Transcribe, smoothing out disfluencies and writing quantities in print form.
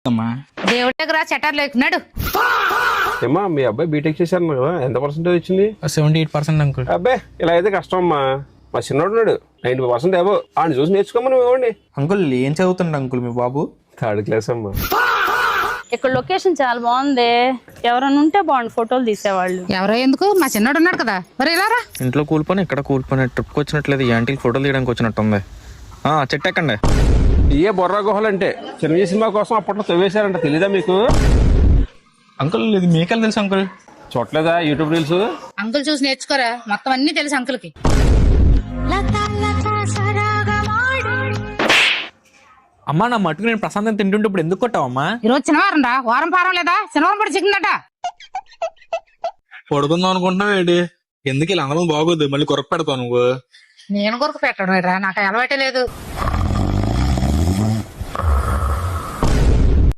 దేవుడి దగ్గర చట్టాలు లేకున్నాడు. ఏమా మీ అబ్బాయి బీటెక్ చేశారు కదా, ఎంత పర్సెంటేజ్ వచ్చింది? 78% అంకుల్. అబ్బాయి ఇలా అయితే కష్టం అమ్మా. మా చిన్నోడు ఉన్నాడు 90% ఏవో, ఆయన చూసి నేర్చుకోమని నువ్వు ఇవ్వండి. అంకుల్ ఏం చదువుతుండ అంకుల్ మీ బాబు? 3rd క్లాస్ అమ్మా. ఇక్కడ లొకేషన్ చాలా బాగుంది, ఎవరైనా ఉంటే బాగుంది ఫోటోలు తీసేవాళ్ళు. ఎవరో ఎందుకు, మా చిన్నోడు ఉన్నాడు కదా, మరి ఇలా రా. ఇంట్లో కూలిపోయి ఇక్కడ కూలిపోయి ట్రిప్కి వచ్చినట్లేదు, ఈ ఆంటీకి ఫోటోలు తీయడానికి వచ్చినట్టుంది. చెట్టెక్కండి. ఇయే బొర్రా గుహలు అంటే చిరంజీవి సినిమా కోసం అప్పట్లో తవ్వేశారంట, తెలీదా మీకు? అంకుల్ ఇది మీకెళ్ళి తెలుసు అంకుల్? చూడలేదా యూట్యూబ్ రీల్స్? అంకుల్ చూసి నేర్చుకోరా, మొత్తం అన్ని తెలుసు అంకుల్కి. అమ్మా నా మటుకు నేను ప్రశాంతం తింటుంటే ఇప్పుడు ఎందుకు కొట్టావమ్మా? ఈరోజు శనివారం రా, వారం పారం లేదా, శనివారం పడి చిక్కిందట. పడుకుందాం అనుకుంటున్నావు ఏంటి? ఎందుకు ఇలా అందరం బాగోద్దు, మళ్ళీ కొరకు పెడతావు నువ్వు. నేను కొరకు పెట్టడం రా, నాకు అలవాటే లేదు.